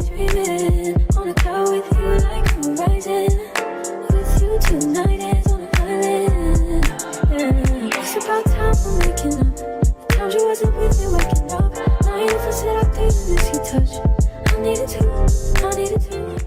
dreaming on a cloud with you like horizon. With you tonight is on an island. Yeah. It's about time we're making up. The times you wasn't with me waking up. Now you feel seductive in this heat touch. I needed to, I needed to.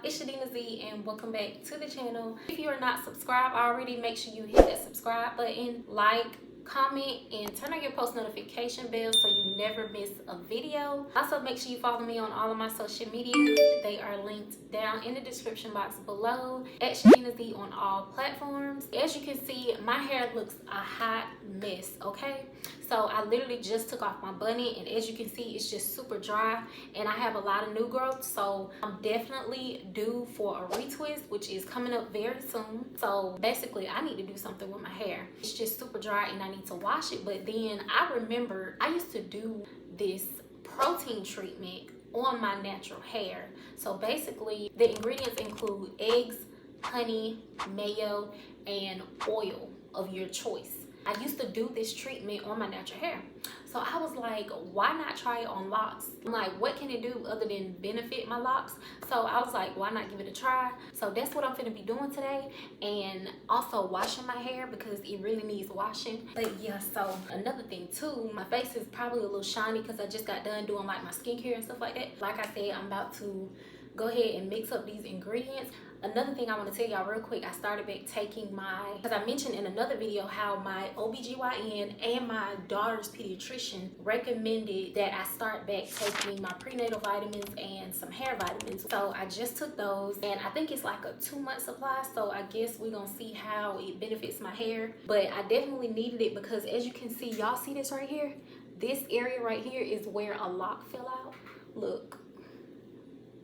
It's Sha-Deana Z and welcome back to the channel. If you are not subscribed already, make sure you hit that subscribe button, like, comment, and turn on your post notification bell so you never miss a video. Also, make sure you follow me on all of my social media. They are linked down in the description box below at Sha-Deana Z on all platforms. As you can see, my hair looks a hot mess, okay? So I literally just took off my bunny, and as you can see, it's just super dry, and I have a lot of new growth, so I'm definitely due for a retwist, which is coming up very soon. So basically, I need to do something with my hair. It's just super dry, and I need to wash it. But then I remember I used to do this protein treatment on my natural hair. So basically, the ingredients include eggs, honey, mayo, and oil of your choice. I used to do this treatment on my natural hair. So I was like, why not try it on locks? I'm like, what can it do other than benefit my locks? So I was like, why not give it a try? So that's what I'm gonna be doing today. And also washing my hair because it really needs washing. But yeah, so another thing too, my face is probably a little shiny because I just got done doing like my skincare and stuff like that. Like I said, I'm about to go ahead and mix up these ingredients. Another thing I want to tell y'all real quick, I started back taking because I mentioned in another video how my OBGYN and my daughter's pediatrician recommended that I start back taking my prenatal vitamins and some hair vitamins. So I just took those, and I think it's like a 2-month supply, so I guess we're gonna see how it benefits my hair. But I definitely needed it because as you can see, y'all see this right here? This area right here is where a lock fell out. Look,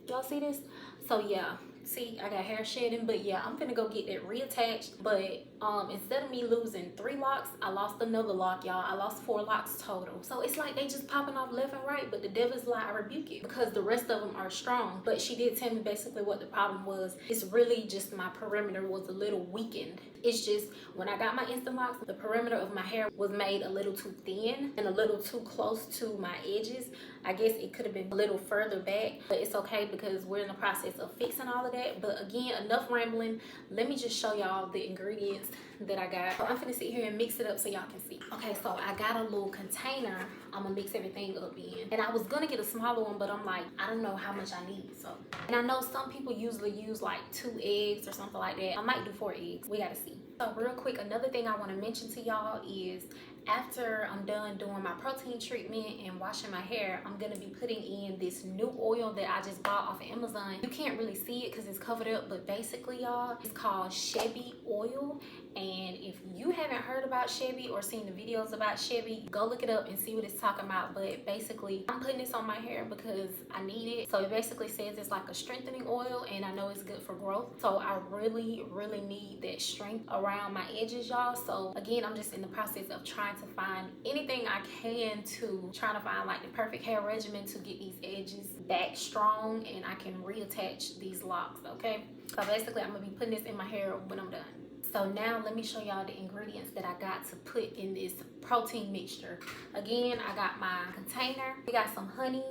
y'all see this? So yeah, see, I got hair shedding, but yeah, I'm finna go get that reattached. But instead of me losing 3 locks, I lost another lock, y'all. I lost 4 locks total. So it's like they just popping off left and right, but the devil's lie, I rebuke it because the rest of them are strong. But she did tell me basically what the problem was. It's really just my perimeter was a little weakened. It's just when I got my instant locks, the perimeter of my hair was made a little too thin and a little too close to my edges. I guess it could have been a little further back, but it's okay because we're in the process of fixing all of that. But again, enough rambling. Let me just show y'all the ingredients that I got. So I'm gonna sit here and mix it up so y'all can see. Okay, so I got a little container I'm gonna mix everything up in, and I was gonna get a smaller one, but I'm like, I don't know how much I need. So, and I know some people usually use like 2 eggs or something like that. I might do 4 eggs, we gotta see. So real quick, another thing I want to mention to y'all is after I'm done doing my protein treatment and washing my hair, I'm gonna be putting in this new oil that I just bought off of Amazon. You can't really see it because it's covered up, but basically y'all, it's called 𝐓𝐇𝐀𝐍𝐿 oil. And if you haven't heard about 𝐓𝐇𝐀𝐍𝐿 or seen the videos about 𝐓𝐇𝐀𝐍𝐿, go look it up and see what it's talking about. But basically, I'm putting this on my hair because I need it. So it basically says it's like a strengthening oil, and I know it's good for growth. So I really need that strength around my edges, y'all. So again, I'm just in the process of trying to find anything I can to try to find like the perfect hair regimen to get these edges back strong and I can reattach these locks, okay? So basically, I'm gonna be putting this in my hair when I'm done. So now let me show y'all the ingredients that I got to put in this protein mixture. Again, I got my container. We got some honey,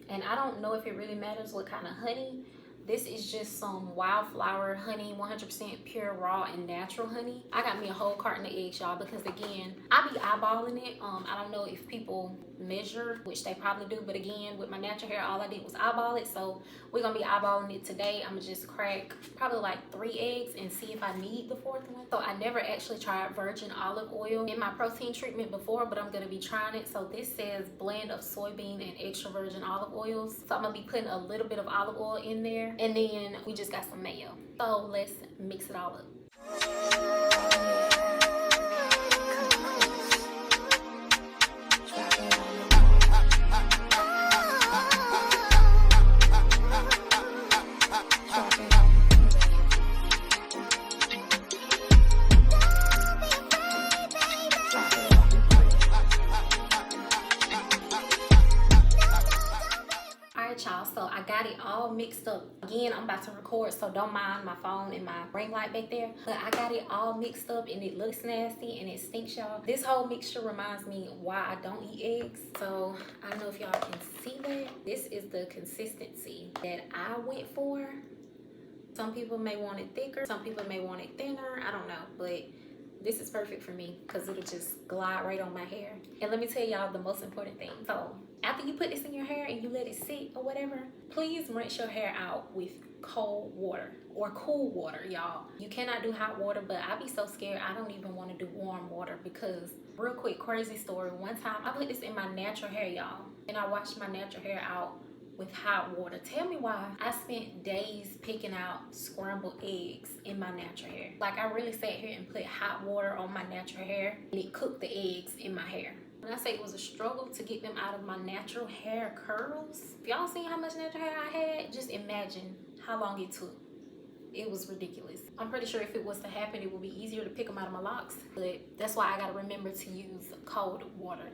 and I don't know if it really matters what kind of honey. This is just some wildflower honey, 100% pure, raw, and natural honey. I got me a whole carton of eggs, y'all, because again, I be eyeballing it. I don't know if people measure, which they probably do, but again, with my natural hair, all I did was eyeball it. So we're gonna be eyeballing it today. I'm gonna just crack probably like 3 eggs and see if I need the 4th one. So I never actually tried virgin olive oil in my protein treatment before, but I'm gonna be trying it. So this says blend of soybean and extra virgin olive oils. So I'm gonna be putting a little bit of olive oil in there. And then we just got some mayo. So let's mix it all up. Y'all, so I got it all mixed up. Again, I'm about to record, so don't mind my phone and my ring light back there. But I got it all mixed up and it looks nasty and it stinks, y'all. This whole mixture reminds me why I don't eat eggs. So I don't know if y'all can see that. This is the consistency that I went for. Some people may want it thicker, some people may want it thinner, I don't know, but this is perfect for me because it'll just glide right on my hair. And let me tell y'all the most important thing. So after you put this in your hair and you let it sit or whatever, please rinse your hair out with cold water or cool water, y'all. You cannot do hot water, but I be so scared I don't even want to do warm water because, real quick, crazy story. One time I put this in my natural hair, y'all, and I washed my natural hair out with hot water. Tell me why. I spent days picking out scrambled eggs in my natural hair. Like, I really sat here and put hot water on my natural hair and it cooked the eggs in my hair. When I say it was a struggle to get them out of my natural hair curls, if y'all seen how much natural hair I had, just imagine how long it took. It was ridiculous. I'm pretty sure if it was to happen, it would be easier to pick them out of my locks, but that's why I gotta remember to use cold water.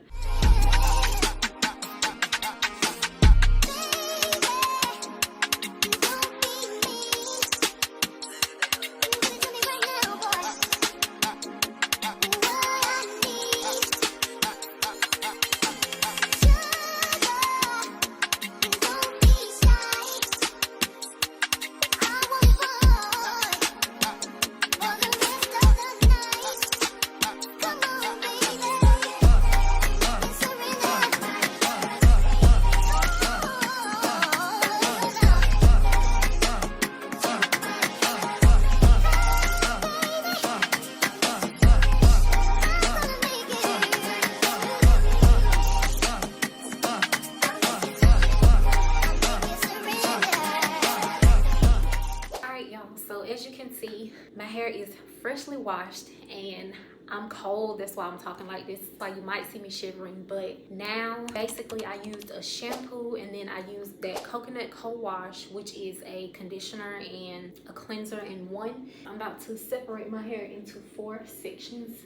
So as you can see, my hair is freshly washed and I'm cold. That's why I'm talking like this. So you might see me shivering, but now basically I used a shampoo and then I used that coconut co-wash, which is a conditioner and a cleanser in one. I'm about to separate my hair into 4 sections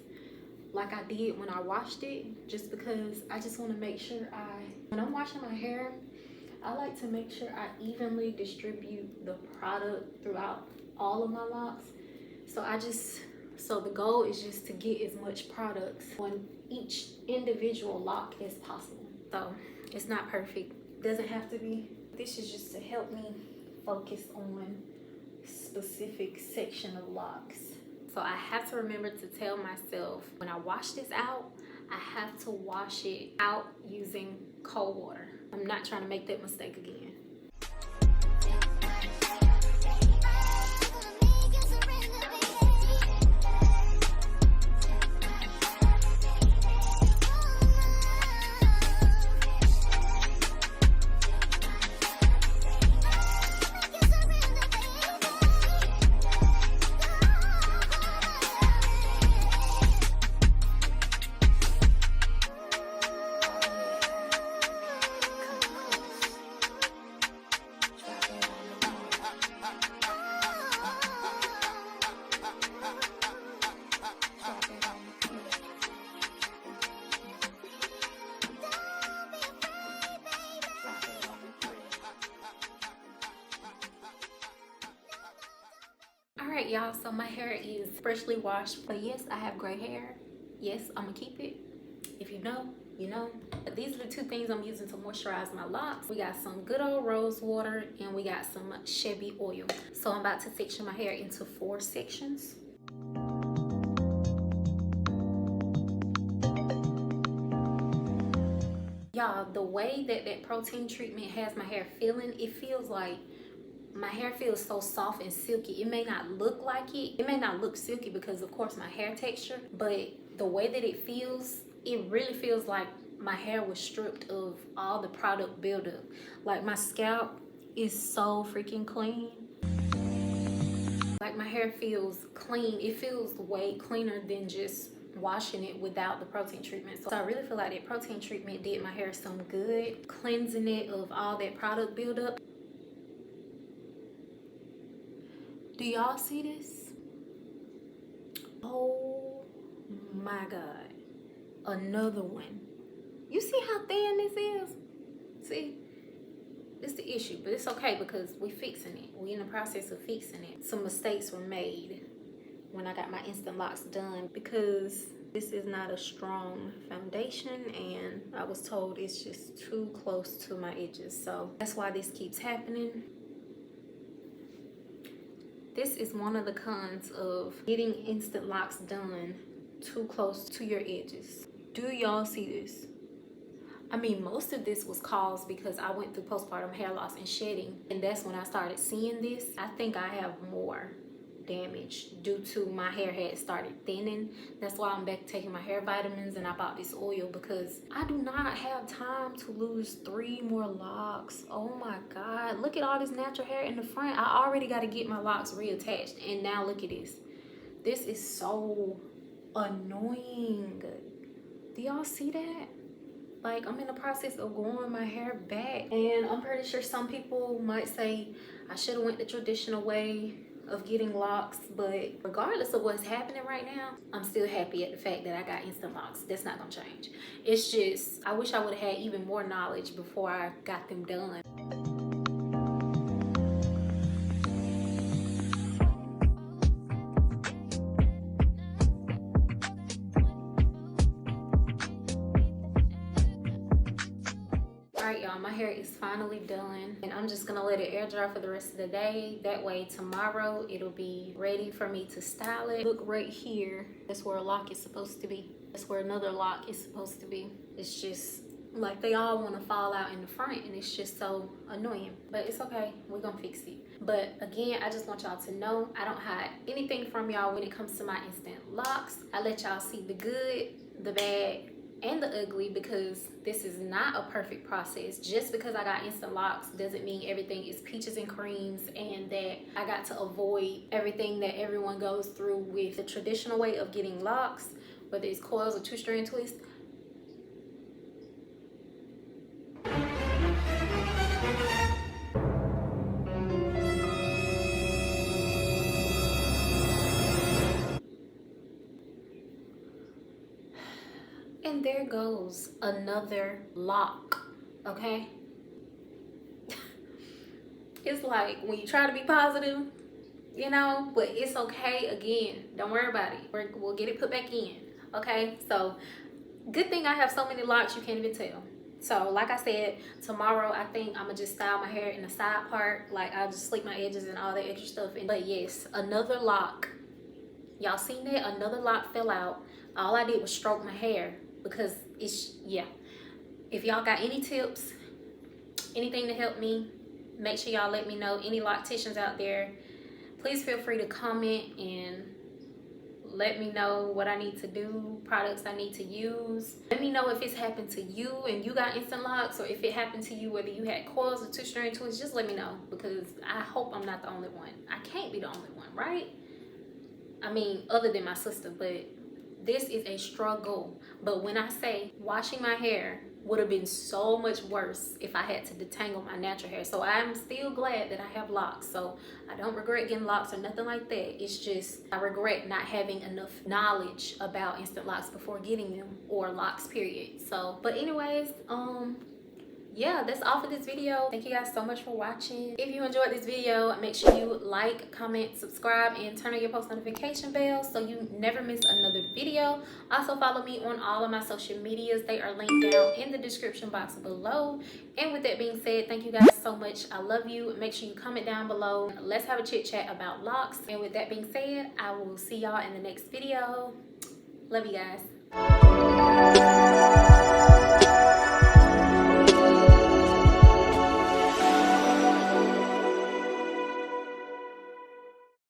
like I did when I washed it, just because I just want to make sure when I'm washing my hair, I like to make sure I evenly distribute the product throughout all of my locks. So the goal is just to get as much products on each individual lock as possible. So it's not perfect, doesn't have to be. This is just to help me focus on specific section of locks. So I have to remember to tell myself when I wash this out, I have to wash it out using cold water. I'm not trying to make that mistake again. Alright y'all, so my hair is freshly washed, but yes, I have gray hair. Yes, I'm gonna keep it. If you know, you know. But these are the 2 things I'm using to moisturize my locks. We got some good old rose water and we got some Shebby oil. So I'm about to section my hair into 4 sections. Y'all, the way that that protein treatment has my hair feeling, it feels like my hair feels so soft and silky. It may not look like it. It may not look silky because of course my hair texture, but the way that it feels, it really feels like my hair was stripped of all the product buildup. Like my scalp is so freaking clean. Like my hair feels clean. It feels way cleaner than just washing it without the protein treatment. So I really feel like that protein treatment did my hair some good, cleansing it of all that product buildup. Do y'all see this? Oh my God. Another one. You see how thin this is? See? It's the issue, but it's okay because we fixing it. We in the process of fixing it. Some mistakes were made when I got my instant locks done because this is not a strong foundation and I was told it's just too close to my edges. So that's why this keeps happening. This is one of the cons of getting instant locks done too close to your edges. Do y'all see this? I mean, most of this was caused because I went through postpartum hair loss and shedding, and that's when I started seeing this. I think I have more damage due to my hair had started thinning. That's why I'm back taking my hair vitamins, and I bought this oil because I do not have time to lose 3 more locks. Oh my God, look at all this natural hair in the front. I already got to get my locks reattached, and now look at this. This is so annoying. Do y'all see that? Like, I'm in the process of growing my hair back, and I'm pretty sure some people might say I should have went the traditional way of getting locks, but regardless of what's happening right now, I'm still happy at the fact that I got instant locks. That's not gonna change. It's just I wish I would have had even more knowledge before I got them done. Alright y'all, my hair is finally done and I'm just gonna let it air dry for the rest of the day. That way tomorrow it'll be ready for me to style it. Look right here, that's where a lock is supposed to be. That's where another lock is supposed to be. It's just like they all want to fall out in the front and it's just so annoying, but it's okay, we're gonna fix it. But again, I just want y'all to know I don't hide anything from y'all when it comes to my instant locks. I let y'all see the good, the bad, and the ugly because this is not a perfect process. Just because I got instant locks doesn't mean everything is peaches and creams and that I got to avoid everything that everyone goes through with the traditional way of getting locks, whether it's coils or 2-strand twists. And there goes another lock, okay? It's like when you try to be positive, you know, but it's okay. Again, don't worry about it. We'll get it put back in, okay? So good thing I have so many locks you can't even tell. So like I said, tomorrow I think I'm gonna just style my hair in the side part. Like I'll just sleek my edges and all that extra stuff. But yes, another lock. Y'all seen that? Another lock fell out. All I did was stroke my hair because it's, yeah. If y'all got any tips, anything to help me, make sure y'all let me know. Any locticians out there, please feel free to comment and let me know what I need to do, products I need to use. Let me know if it's happened to you and you got instant locks, or if it happened to you whether you had coils or 2-strand twists. Just let me know because I hope I'm not the only one. I can't be the only one, right? I mean, other than my sister, but this is a struggle. But when I say washing my hair would have been so much worse if I had to detangle my natural hair. So I'm still glad that I have locks. So I don't regret getting locks or nothing like that. It's just I regret not having enough knowledge about instant locks before getting them, or locks period. So, but anyways, yeah, that's all for this video. Thank you guys so much for watching. If you enjoyed this video, make sure you like, comment, subscribe, and turn on your post notification bell so you never miss another video. Also follow me on all of my social medias. They are linked down in the description box below. And with that being said, thank you guys so much. I love you. Make sure you comment down below. Let's have a chit chat about locks. And with that being said, I will see y'all in the next video. Love you guys.